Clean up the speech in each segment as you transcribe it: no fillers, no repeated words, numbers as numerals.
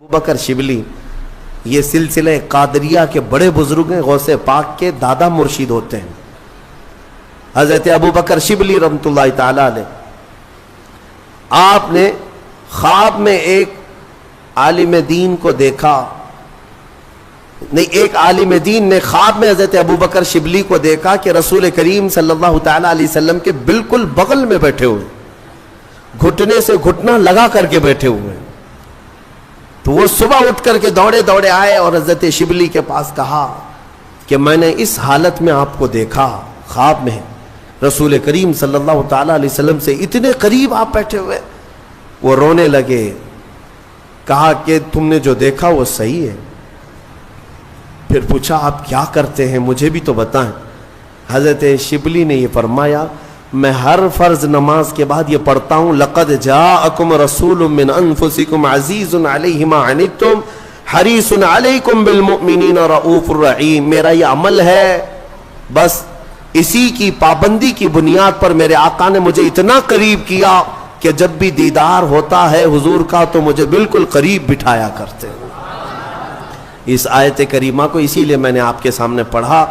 ابو بکر شبلی یہ سلسلہ قادریہ کے بڑے بزرگ ہیں، غوث پاک کے دادا مرشد ہوتے ہیں حضرت ابو بکر شبلی رحمۃ اللہ تعالی علیہ۔ آپ نے خواب میں ایک عالم دین کو دیکھا، نہیں، ایک عالم دین نے خواب میں حضرت ابو بکر شبلی کو دیکھا کہ رسول کریم صلی اللہ تعالی علیہ وسلم کے بالکل بغل میں بیٹھے ہوئے، گھٹنے سے گھٹنا لگا کر کے بیٹھے ہوئے۔ تو وہ صبح اٹھ کر کے دوڑے دوڑے آئے اور حضرت شبلی کے پاس کہا کہ میں نے اس حالت میں آپ کو دیکھا خواب میں، رسول کریم صلی اللہ تعالی علیہ وسلم سے اتنے قریب آپ بیٹھے ہوئے۔ وہ رونے لگے، کہا کہ تم نے جو دیکھا وہ صحیح ہے؟ پھر پوچھا آپ کیا کرتے ہیں، مجھے بھی تو بتائیں۔ حضرت شبلی نے یہ فرمایا، میں ہر فرض نماز کے بعد یہ پڑھتا ہوں، لقد جاءکم رسول من انفسکم عزیز علیہ ما عنتم حریص علیکم بالمؤمنین رؤوف الرحیم۔ میرا یہ عمل ہے، بس اسی کی پابندی کی بنیاد پر میرے آقا نے مجھے اتنا قریب کیا کہ جب بھی دیدار ہوتا ہے حضور کا تو مجھے بالکل قریب بٹھایا کرتے ہیں۔ اس آیت کریمہ کو اسی لیے میں نے آپ کے سامنے پڑھا۔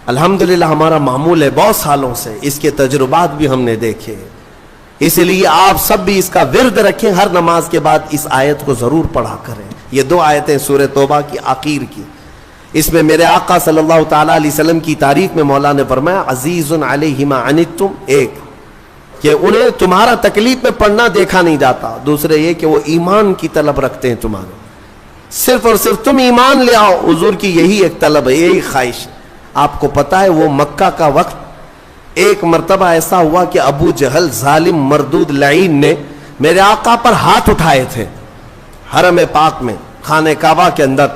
الحمدللہ ہمارا معمول ہے بہت سالوں سے، اس کے تجربات بھی ہم نے دیکھے، اس لیے آپ سب بھی اس کا ورد رکھیں، ہر نماز کے بعد اس آیت کو ضرور پڑھا کریں۔ یہ دو آیتیں سورہ توبہ کی آخر کی، اس میں میرے آقا صلی اللہ تعالی علیہ وسلم کی تعریف میں مولا نے فرمایا عزیز علیہ ما عنتم، ایک کہ انہیں تمہارا تکلیف میں پڑنا دیکھا نہیں جاتا، دوسرے یہ کہ وہ ایمان کی طلب رکھتے ہیں تمہارے، صرف اور صرف تم ایمان لے آؤ، حضور کی یہی ایک طلب ہے، یہی خواہش ہے۔ آپ کو پتہ ہے وہ مکہ کا وقت ایک مرتبہ ایسا ہوا کہ ابو جہل ظالم مردود لعین نے میرے آقا پر ہاتھ اٹھائے تھے حرم پاک میں، خانہ کعبہ کے اندر۔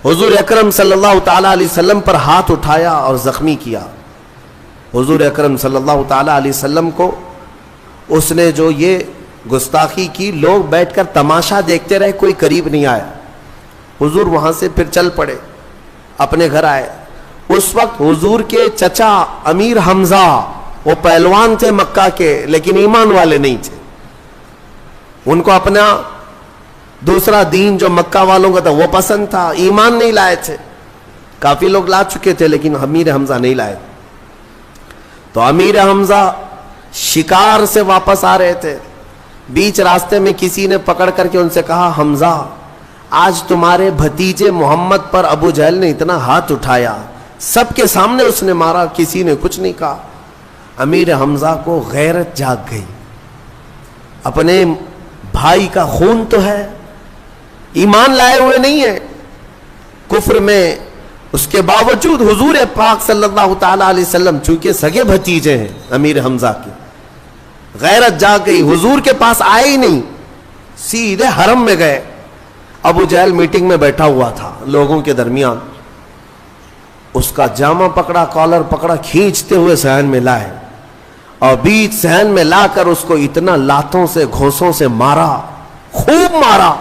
حضور اکرم صلی اللہ تعالی علیہ وسلم پر ہاتھ اٹھایا اور زخمی کیا۔ حضور اکرم صلی اللہ تعالی علیہ وسلم کو اس نے جو یہ گستاخی کی، لوگ بیٹھ کر تماشا دیکھتے رہے، کوئی قریب نہیں آیا۔ حضور وہاں سے پھر چل پڑے، اپنے گھر آئے۔ اس وقت حضور کے چچا امیر حمزہ، وہ پہلوان تھے مکہ کے لیکن ایمان والے نہیں تھے، ان کو اپنا دوسرا دین جو مکہ والوں کا تھا وہ پسند تھا، ایمان نہیں لائے تھے۔ کافی لوگ لا چکے تھے لیکن امیر حمزہ نہیں لائے۔ تو امیر حمزہ شکار سے واپس آ رہے تھے، بیچ راستے میں کسی نے پکڑ کر کے ان سے کہا، حمزہ آج تمہارے بھتیجے محمد پر ابو جہل نے اتنا ہاتھ اٹھایا، سب کے سامنے اس نے مارا، کسی نے کچھ نہیں کہا۔ امیر حمزہ کو غیرت جاگ گئی، اپنے بھائی کا خون تو ہے، ایمان لائے ہوئے نہیں ہے، کفر میں، اس کے باوجود حضور پاک صلی اللہ تعالی علیہ وسلم چونکہ سگے بھتیجے ہیں امیر حمزہ کے، غیرت جاگ گئی، حضور کے پاس آئے ہی نہیں، سیدھے حرم میں گئے۔ ابو جہل میٹنگ میں بیٹھا ہوا تھا لوگوں کے درمیان، اس کا جامہ پکڑا، کالر پکڑا، کھینچتے ہوئے صحن میں لائے اور بیچ صحن میں لا کر اس کو اتنا لاتوں سے گھوسوں سے مارا، خوب مارا،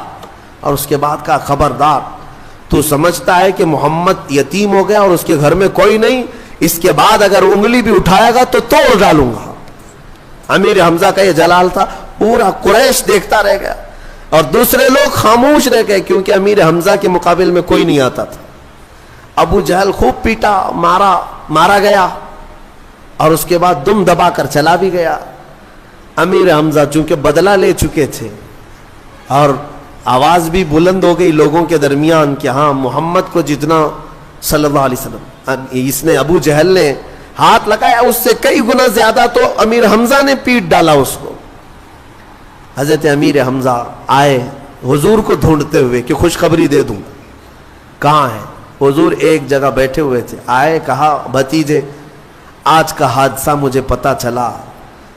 اور اس کے بعد کہا، خبردار تو سمجھتا ہے کہ محمد یتیم ہو گیا اور اس کے گھر میں کوئی نہیں، اس کے بعد اگر انگلی بھی اٹھائے گا تو توڑ ڈالوں گا۔ امیر حمزہ کا یہ جلال تھا، پورا قریش دیکھتا رہ گیا اور دوسرے لوگ خاموش رہ گئے کیونکہ امیر حمزہ کے مقابل میں کوئی نہیں آتا تھا۔ ابو جہل خوب پیٹا، مارا گیا اور اس کے بعد دم دبا کر چلا بھی گیا۔ امیر حمزہ چونکہ بدلہ لے چکے تھے اور آواز بھی بلند ہو گئی لوگوں کے درمیان کہ ہاں محمد کو جتنا صلی اللہ علیہ وسلم اس نے ابو جہل نے ہاتھ لگایا اس سے کئی گنا زیادہ تو امیر حمزہ نے پیٹ ڈالا اس کو۔ حضرت امیر حمزہ آئے حضور کو ڈھونڈتے ہوئے کہ خوشخبری دے دوں، کہاں ہے؟ حضور ایک جگہ بیٹھے ہوئے تھے، آئے، کہا، بھتیجے آج کا حادثہ مجھے پتا چلا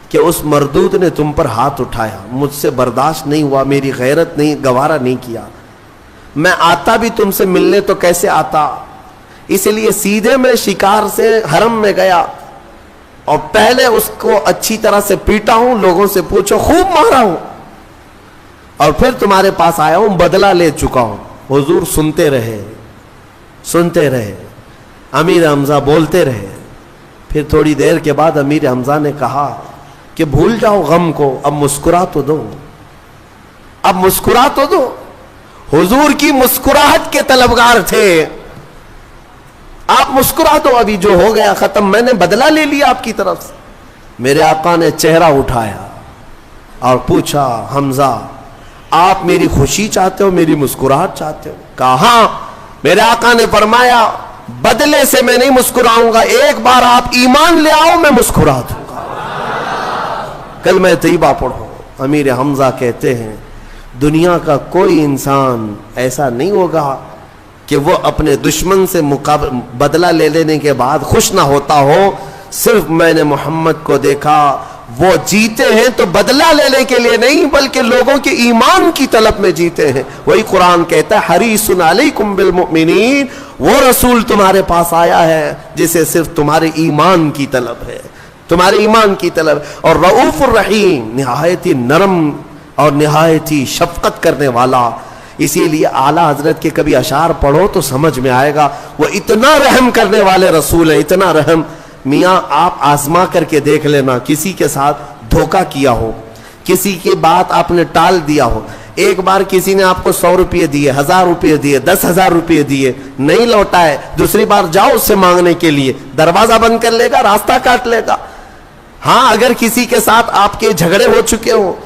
کہ اس مردود نے تم پر ہاتھ اٹھایا، مجھ سے برداشت نہیں ہوا، میری غیرت نہیں، گوارا نہیں کیا، میں آتا بھی تم سے ملنے تو کیسے آتا، اس لیے سیدھے میں شکار سے حرم میں گیا اور پہلے اس کو اچھی طرح سے پیٹا ہوں، لوگوں سے پوچھو، خوب مارا ہوں، اور پھر تمہارے پاس آیا ہوں، بدلہ لے چکا ہوں۔ حضور سنتے رہے، امیر حمزہ بولتے رہے۔ پھر تھوڑی دیر کے بعد امیر حمزہ نے کہا کہ بھول جاؤ غم کو، اب مسکرا تو دو، اب مسکرا تو دو۔ हुजूर की मुस्कुराहट के तलबगार थे। आप मुस्कुरा दो, अभी जो हो गया खत्म, मैंने बदला ले लिया आपकी तरफ से। मेरे आका ने चेहरा उठाया और पूछा, हमजा आप मेरी खुशी चाहते हो, मेरी मुस्कुराहट चाहते हो? कहा हाँ। मेरे आका ने फरमाया, बदले से मैं नहीं मुस्कुराऊंगा, एक बार आप ईमान ले आओ, मैं मुस्कुरा दूंगा। कलमा तैयबा पढ़ो। अमीर हमजा कहते हैं, दुनिया का कोई इंसान ऐसा नहीं होगा कि वो अपने दुश्मन से बदला ले लेने के बाद खुश ना होता हो। सिर्फ मैंने मोहम्मद को देखा, वो जीते हैं तो बदला लेने के लिए नहीं, बल्कि लोगों के ईमान की तलब में जीते हैं। वही कुरान कहता है, हरीसुन अलैकुम बिल मुमिनीन, वो रसूल तुम्हारे पास आया है जिसे सिर्फ तुम्हारे ईमान की तलब है, तुम्हारे ईमान की तलब। और रऊफुर रहीम, निहायत ही नरम और निहायत ही शफकत करने वाला। इसीलिए आला हजरत के कभी अशार पढ़ो तो समझ में आएगा, वो इतना रहम करने वाले रसूल है, इतना रहम। मियाँ आप आजमा करके देख लेना, किसी के साथ धोखा किया हो, किसी की बात आपने टाल दिया हो, एक बार किसी ने आपको 100 रुपये दिए, 1000 रुपये दिए, 10,000 रुपये दिए, नहीं लौटाए, दूसरी बार जाओ उससे मांगने के लिए, दरवाजा बंद कर लेगा, रास्ता काट लेगा। हाँ, अगर किसी के साथ आपके झगड़े हो चुके हो,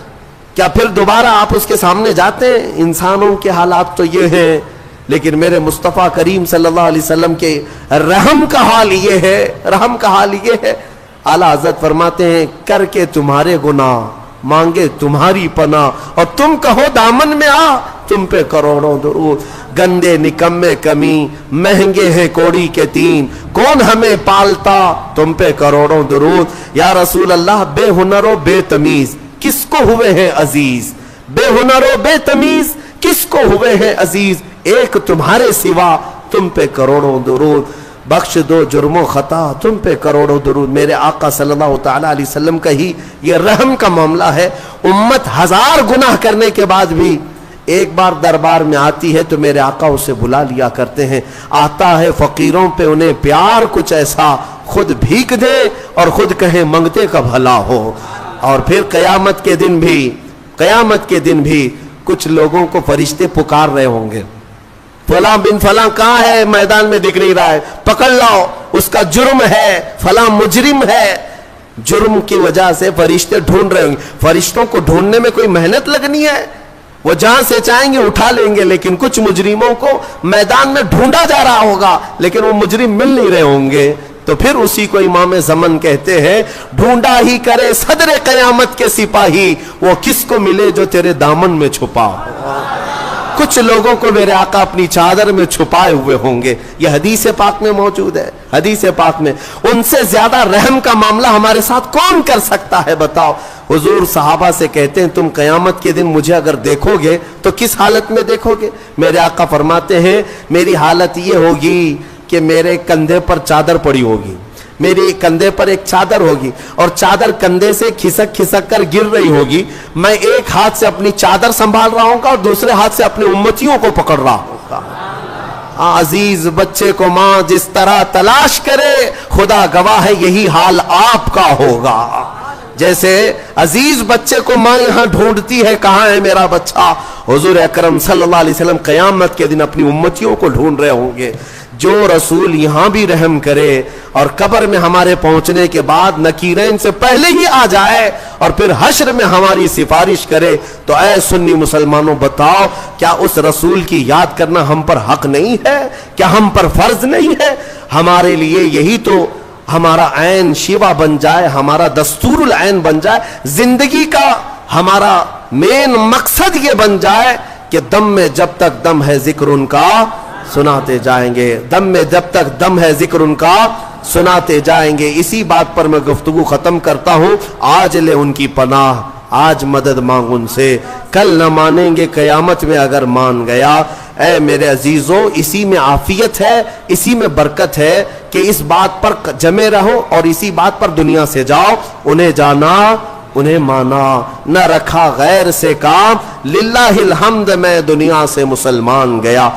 क्या फिर दोबारा आप उसके सामने जाते हैं? इंसानों के हालात तो ये हैं, लेकिन मेरे मुस्तफ़ा करीम सल्लल्लाहु अलैहि वसल्लम के रहम का हाल ये है, रहम का हाल ये है। आला हज़रत फरमाते हैं, करके तुम्हारे गुनाह मांगे तुम्हारी पनाह, और तुम कहो दामन में आ, तुम पे करोड़ों दुरूद। गंदे निकम्मे कमी, महंगे हैं कोड़ी के तीन, कौन हमें पालता, तुम पे करोड़ों दुरूद। या रसूल अल्लाह, बेहुनरो बेतमीज किसको हुए हैं अजीज, बेहुनरो बेतमीज किसको हुए हैं अजीज, एक तुम्हारे सिवा, तुम पे करोड़ों दुरूद। बख्श दो जुर्मो खता, तुम पे करोड़ों दुरूद। मेरे आका सल्लल्लाहु तआला अलैहि वसल्लम का ही ये रहम का मामला है। उम्मत 1000 गुनाह करने के बाद भी एक बार दरबार में आती है तो मेरे आका उसे बुला लिया करते हैं। आता है फकीरों पे उन्हें प्यार कुछ ऐसा, खुद भीख दे और खुद कहे मंगते का भला हो। और फिर कयामत के दिन भी, कयामत के दिन भी कुछ लोगों को फरिश्ते पुकार रहे होंगे, फलां बिन फलां कहाँ है, मैदान में दिख नहीं रहा है, पकड़ लाओ, उसका जुर्म है, फलां मुजरिम है। जुर्म की वजह से फरिश्ते ढूंढ रहे होंगे। फरिश्तों को ढूंढने में कोई मेहनत लगनी है? वो जहां से चाहेंगे उठा लेंगे, लेकिन कुछ मुजरिमों को मैदान में ढूंढा जा रहा होगा, लेकिन वो मुजरिम मिल नहीं रहे होंगे। तो फिर उसी को इमाम ज़मन कहते हैं, ढूंढा ही करे सदरे कयामत के सिपाही, वो किसको मिले जो तेरे दामन में छुपा हो। कुछ लोगों को मेरे आका अपनी चादर में छुपाए हुए होंगे। यह हदीस पाक में मौजूद है, हदीस पाक में। उनसे ज्यादा रहम का मामला हमारे साथ कौन कर सकता है बताओ। हुजूर सहाबा से कहते हैं, तुम कयामत के दिन मुझे अगर देखोगे तो किस हालत में देखोगे? मेरे आका फरमाते हैं, मेरी हालत ये होगी कि मेरे कंधे पर चादर पड़ी होगी, मेरे कंधे पर एक चादर होगी और चादर कंधे से खिसक खिसक कर गिर रही होगी। मैं एक हाथ से अपनी चादर संभाल रहा हूँ और दूसरे हाथ से अपने उम्मतियों को पकड़ रहा हूँ। अजीज बच्चे को माँ जिस तरह तलाश करे, खुदा गवाह है यही हाल आपका होगा। जैसे अजीज बच्चे को माँ यहाँ ढूंढती है, कहाँ है मेरा बच्चा, हुजूर अकरम सल्लल्लाहु अलैहि वसल्लम कयामत के दिन अपनी उम्मतियों को ढूंढ रहे होंगे। जो रसूल यहाँ भी रहम करे और कब्र में हमारे पहुंचने के बाद नकीरैन से पहले ही आ जाए और फिर हश्र में हमारी सिफारिश करे, तो ऐ सुन्नी मुसलमानों बताओ, क्या उस रसूल की याद करना हम पर हक नहीं है? क्या हम पर फर्ज नहीं है? हमारे लिए यही तो हमारा ऐन शिवा बन जाए, हमारा दस्तूरुल ऐन बन जाए, जिंदगी का हमारा मेन मकसद ये बन जाए कि दम में जब तक दम है जिक्र उनका सुनाते जाएंगे, दम में जब तक दम है जिक्र उनका सुनाते जाएंगे। इसी बात पर मैं गुफ्तगू खत्म करता हूँ। आज ले उनकी पनाह, आज मदद मांग उनसे, कल न मानेंगे कयामत में अगर मान गया। ऐ मेरे अजीजों, इसी में आफियत है, इसी में बरकत है कि इस बात पर जमे रहो और इसी बात पर दुनिया से जाओ। उन्हें जाना, उन्हें माना, न रखा गैर से काम, लिल्लाहिल हम्द मैं दुनिया से मुसलमान गया।